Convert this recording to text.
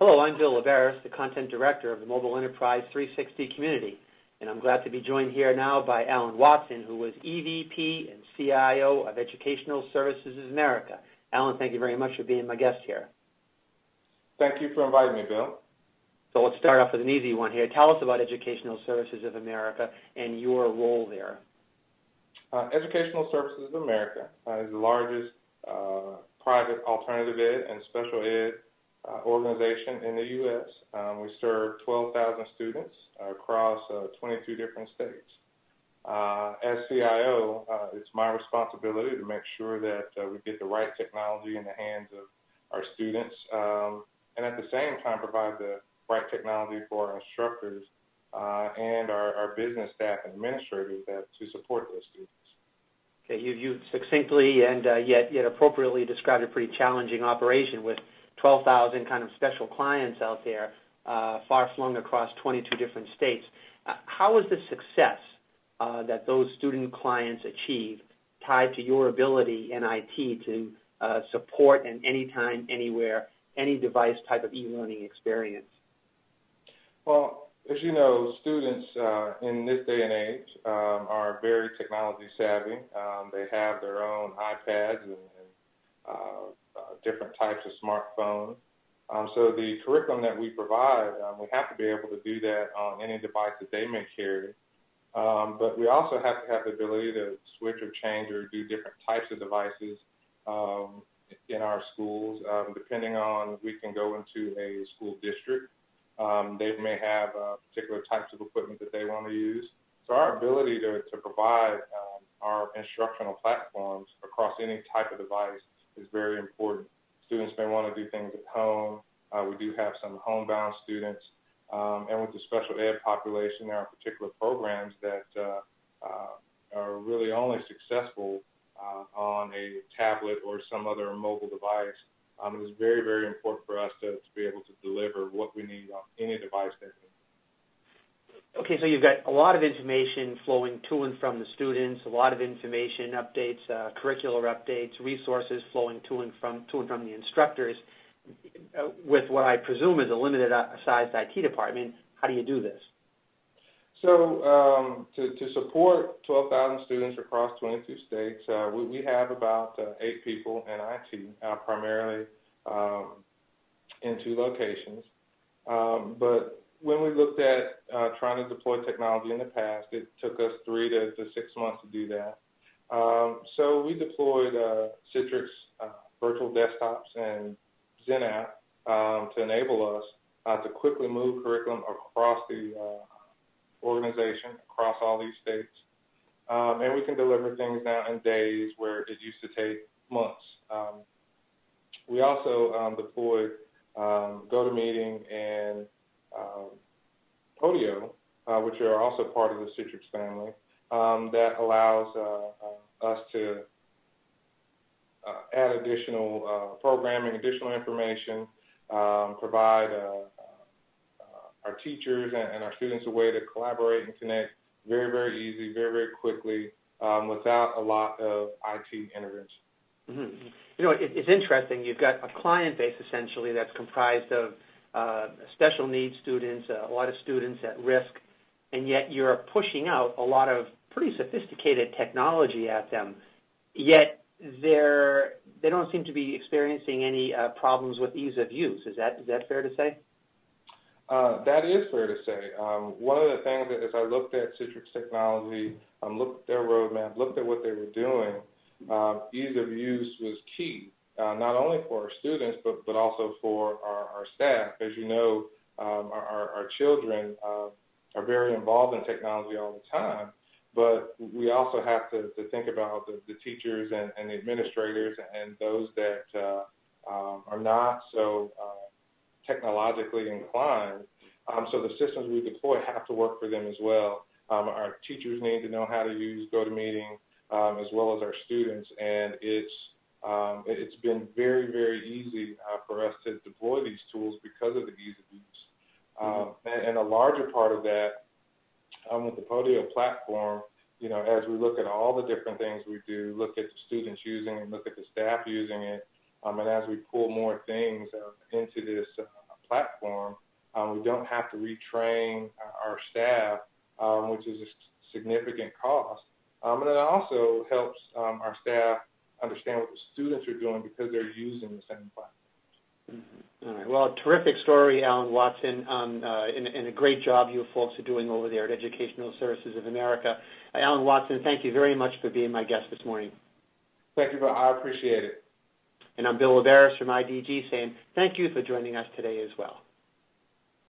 Hello, I'm Bill Laveris, the Content Director of the Mobile Enterprise 360 community, and I'm glad to be joined here now by Alan Watson, who is EVP and CIO of Educational Services of America. Alan, thank you very much for being my guest here. Thank you for inviting me, Bill. So let's start off with an easy one here. Tell us about Educational Services of America and your role there. Educational Services of America is the largest private alternative ed and special ed organization in the U.S. We serve 12,000 students across 22 different states. As CIO, it's my responsibility to make sure that we get the right technology in the hands of our students and at the same time provide the right technology for our instructors and our business staff and administrators to support those students. Okay, you've succinctly and yet appropriately described a pretty challenging operation with 12,000 kind of special clients out there, far-flung across 22 different states. How is the success that those student clients achieve tied to your ability in IT to support an anytime, anywhere, any device type of e-learning experience? Well, as you know, students in this day and age are very technology savvy. They have their own iPads and different types of smartphones. So the curriculum that we provide, we have to be able to do that on any device that they may carry. But we also have to have the ability to switch or change or do different types of devices in our schools, depending on, we can go into a school district. They may have particular types of equipment that they want to use. So our ability to provide our instructional platforms across any type of device is very important. Students may want to do things at home. We do have some homebound students. And with the special ed population, there are particular programs that are really only successful on a tablet or some other mobile device. It is very, very important for us to be able to deliver what we need on any device that we need. Okay, so you've got a lot of information flowing to and from the students, a lot of information, updates, curricular updates, resources flowing to and from the instructors. With what I presume is a limited-sized IT department, how do you do this? So to support 12,000 students across 22 states, we have about 8 people in IT, primarily in 2 locations. But when we looked at trying to deploy technology in the past, it took us 3 to 6 months to do that. So we deployed Citrix virtual desktops and XenApp to enable us to quickly move curriculum across the organization, across all these states. And we can deliver things now in days where it used to take months. We also deployed GoToMeeting and Podio, which are also part of the Citrix family, that allows us to add additional programming, additional information, provide our teachers and our students a way to collaborate and connect very, very easy, very, very quickly, without a lot of IT intervention. Mm-hmm. You know, it's interesting. You've got a client base, essentially, that's comprised of special needs students, a lot of students at risk, and yet you're pushing out a lot of pretty sophisticated technology at them, yet they don't seem to be experiencing any problems with ease of use. Is that fair to say? That is fair to say. One of the things that as I looked at Citrix technology, looked at their roadmap, looked at what they were doing, ease of use was key, not only for our students, but also for our staff. As you know, our children are very involved in technology all the time, but we also have to think about the teachers and the administrators and those that are not so technologically inclined. So the systems we deploy have to work for them as well. Our teachers need to know how to use GoToMeeting as well as our students, and it's been very, very easy for us to deploy these tools because of the ease of use. And a larger part of that with the Podio platform, you know, as we look at all the different things we do, look at the students using it, look at the staff using it, and as we pull more things into this platform, retrain our staff, which is a significant cost. And it also helps our staff understand what the students are doing because they're using the same platform. Mm-hmm. All right. Well, terrific story, Alan Watson, and a great job you folks are doing over there at Educational Services of America. Alan Watson, thank you very much for being my guest this morning. Thank you, Bill. I appreciate it. And I'm Bill Laveris from IDG saying thank you for joining us today as well.